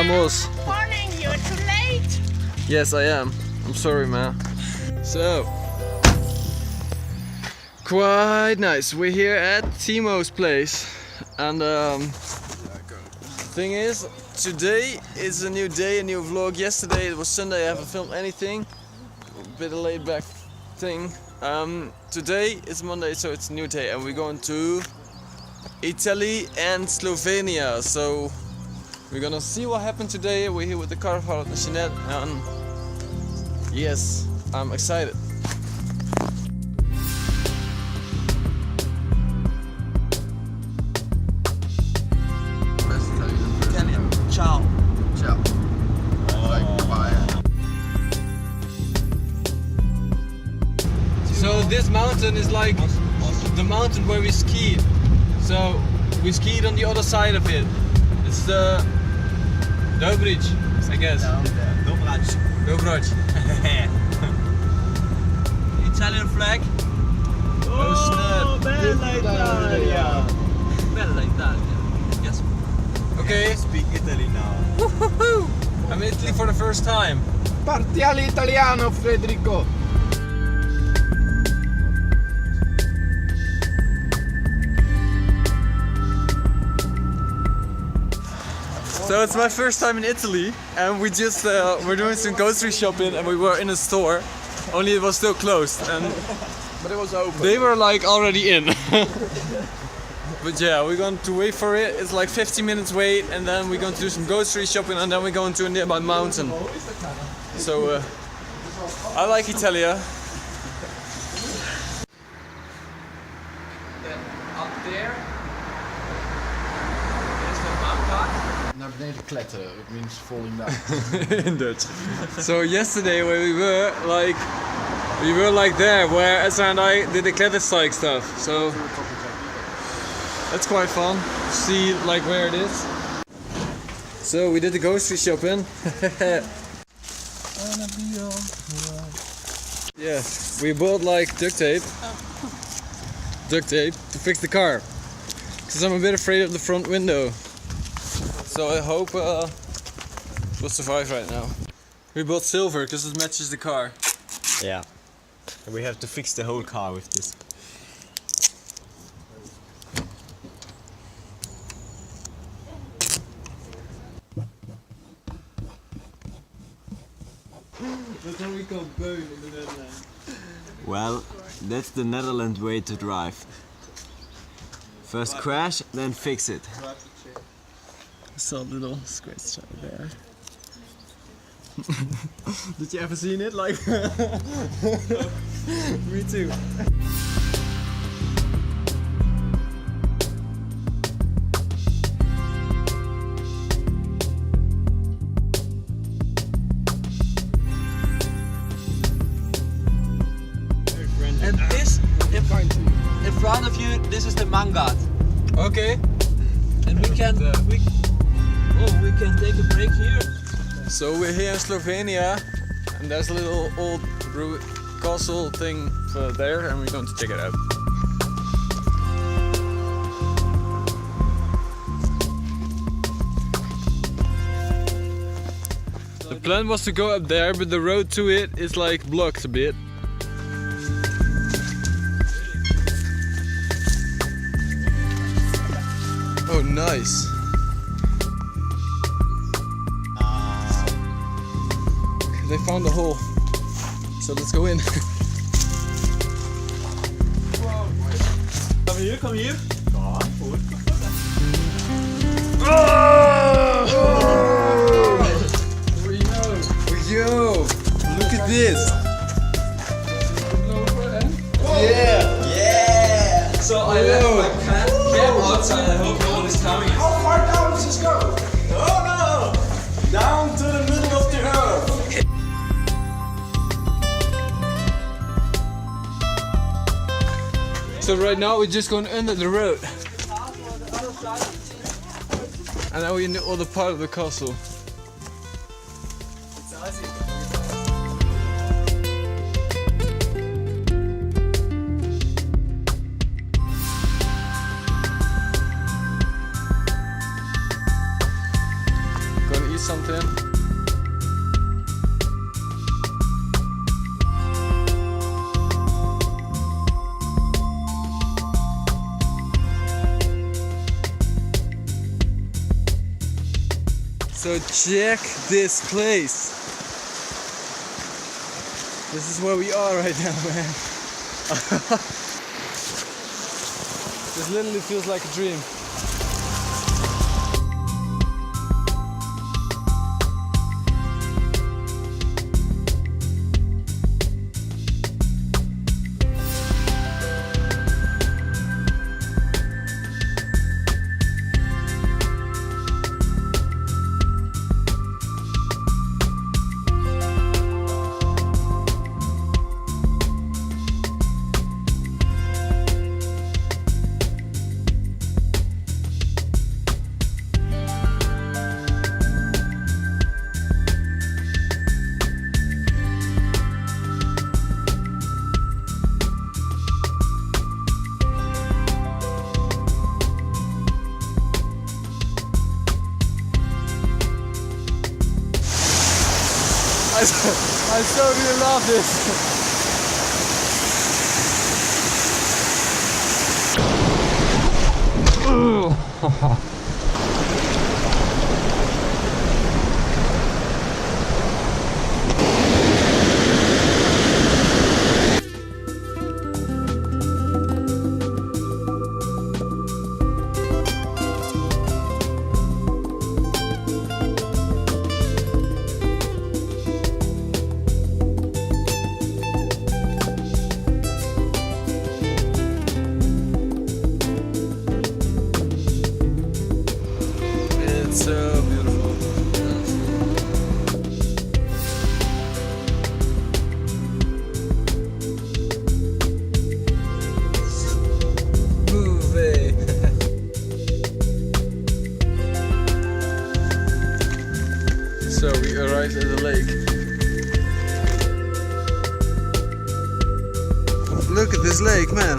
Vamos. Morning, you're too late. Yes, I am. I'm sorry, man. So, quite nice. We're here at Timo's place, and thing is, today is a new day, a new vlog. Yesterday it was Sunday. I haven't filmed anything. A bit of laid back thing. Today is Monday, so it's a new day, and we're going to Italy and Slovenia. So we're gonna see what happened today. We're here with the car and Jeanette, and yes, I'm excited. Italian. Ciao. Ciao. Like bye. So this mountain is like the mountain where we skied. So we skied on the other side of it. It's the Dobrich, I guess. Dobrich. Italian flag. Oh, Bella Italia. Bella Italia. Yes. Okay, Speak Italy now. I'm in Italy for the first time. Partiale italiano, Federico. So it's my first time in Italy, and we just we're doing some grocery shopping, and we were in a store, only it was still closed, and But it was open. they were like already in. But yeah, we're going to wait for it. It's like 15 minutes wait, and then we're going to do some grocery shopping, and then we're going to a nearby mountain. So I like Italia. Then up there is the mountain. Naar beneden kletteren, it means falling down. In Dutch. So yesterday when we were like there where Ezra and I did the klettersteig stuff. So that's quite fun to see like where it is. So we did the grocery shopping. Yeah, we bought like duct tape to fix the car, because I'm a bit afraid of the front window. So I hope we'll survive right now. We bought silver because it matches the car. Yeah. And we have to fix the whole car with this. That's what we call bone in the Netherlands. Well, that's the Netherlands way to drive. First crash, then fix it. I saw a little scratch right there. Did you ever seen it? Like, me too. And this, in front of you, this is the Mangard. Okay. And we can take a break here. So we're here in Slovenia, and there's a little old castle thing there, and we're going to check it out. The plan was to go up there, but the road to it is like blocked a bit. Oh, nice. They found a hole, so let's go in. Come here, come here. Yo, look at this. Yeah! So I left my cab outside. I hope no one is coming. How far down does this go? Oh no! Down to the middle of the earth. So right now we're just going under the road. And now we're in the other part of the castle. So check this place. This is where we are right now, man. This literally feels like a dream. I so really love this. It's so beautiful. Movie. So we arrived at the lake. Look at this lake, man.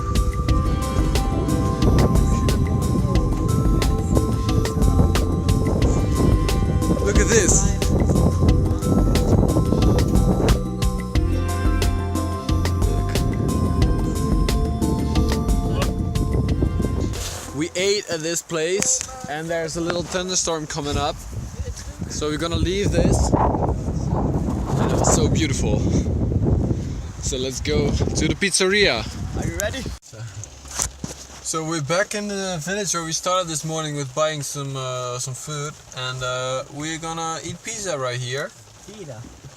Look at this. We ate at this place and there's a little thunderstorm coming up. So we're gonna leave this. And it was so beautiful. So let's go to the pizzeria. Are you ready? So we're back in the village where we started this morning with buying some food, and we're gonna eat pizza right here.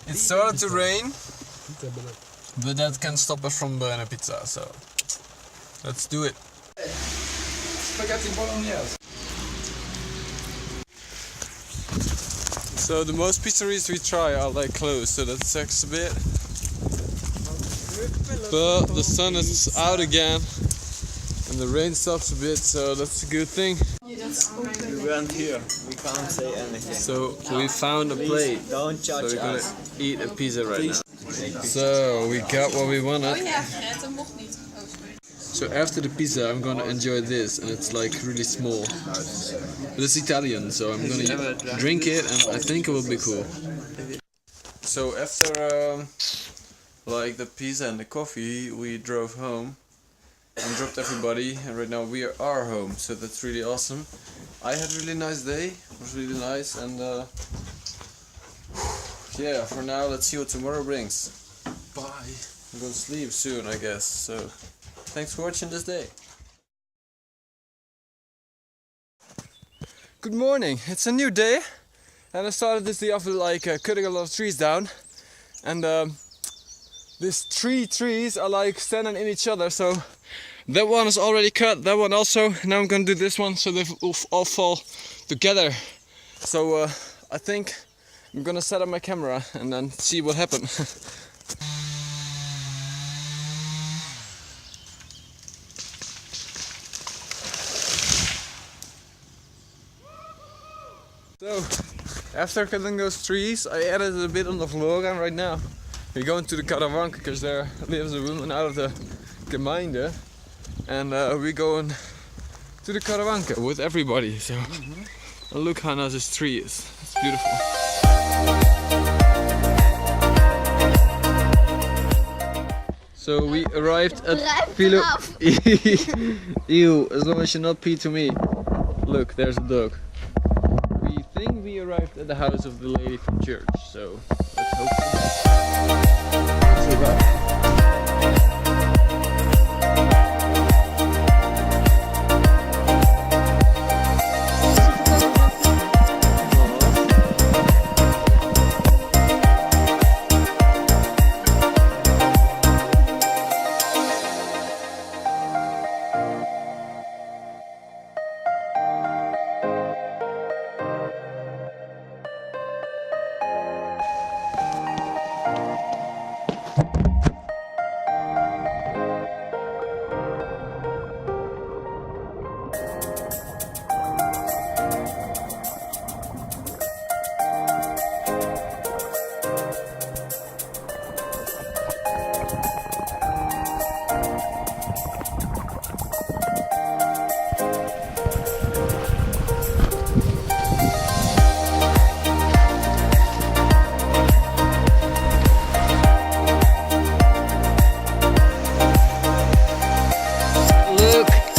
It started to rain, but that can't stop us from buying a pizza. So let's do it. Spaghetti bolognese. So the most pizzerias we try are like closed, so that sucks a bit. But the sun is out again. And the rain stops a bit, so that's a good thing. We weren't here. We can't say anything. So we found a plate. Don't So judge we're gonna us. eat a pizza right now. So we got what we wanted. So after the pizza, I'm gonna enjoy this, and it's like really small. But it's Italian, so I'm gonna drink it, and I think it will be cool. So after like the pizza and the coffee, we drove home and dropped everybody, and right now we are home, so that's really awesome. I had a really nice day, it was really nice, and yeah, for now let's see what tomorrow brings. Bye. I'm gonna sleep soon, I guess, so thanks for watching this day. Good morning, it's a new day, and I started this day off with like cutting a lot of trees down, and these three trees are like standing in each other, so that one is already cut, that one also. Now I'm gonna do this one so they all fall together. So I think I'm gonna set up my camera and then see what happens. So after cutting those trees, I added a bit on the vlog, and right now we're going to the caravan because there lives a woman out of the Gemeinde. And we're going to the Karawanka with everybody. So look how nice this tree is. It's beautiful. So we arrived at Philo. Ew, as long as you not pee to me. Look, there's a dog. We think we arrived at the house of the lady from church, so let's hope for the best.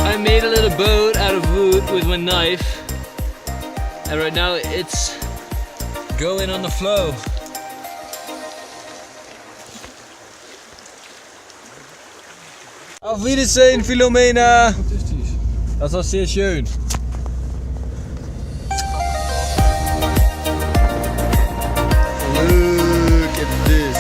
I made a little boat out of wood with my knife, and right now it's going on the flow. Auf Wiedersehen, Philomena! Das war sehr schön. Look at this.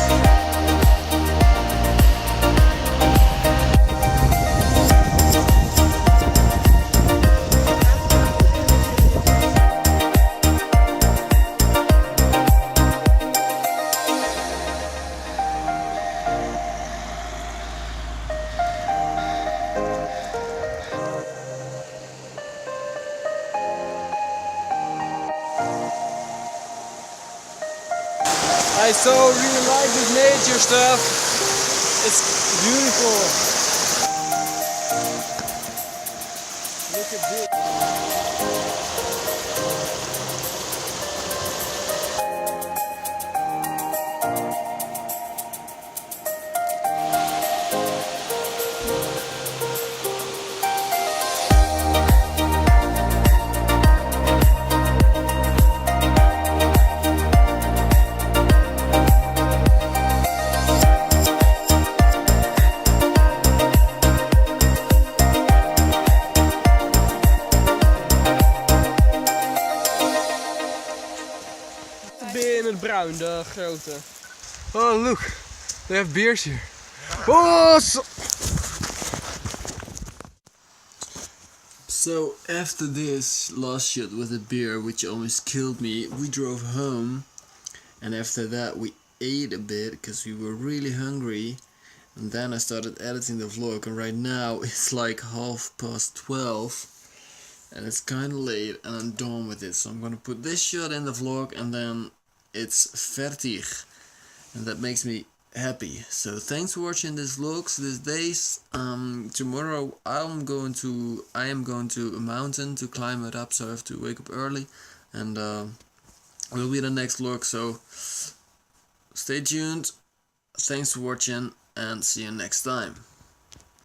I so really like this nature stuff. It's beautiful. Look at this. Beer in het bruin, de grote. Oh, look, they have beers here. Oh, so after this last shot with the beer, which almost killed me, we drove home, and after that we ate a bit because we were really hungry, and then I started editing the vlog, and right now it's like 12:30. And it's kinda late and I'm done with it, so I'm gonna put this shot in the vlog and then it's fertig, and that makes me happy. So thanks for watching this vlogs these days. Tomorrow I am going to a mountain to climb it up, so I have to wake up early, and will be the next vlog, so stay tuned. Thanks for watching and see you next time.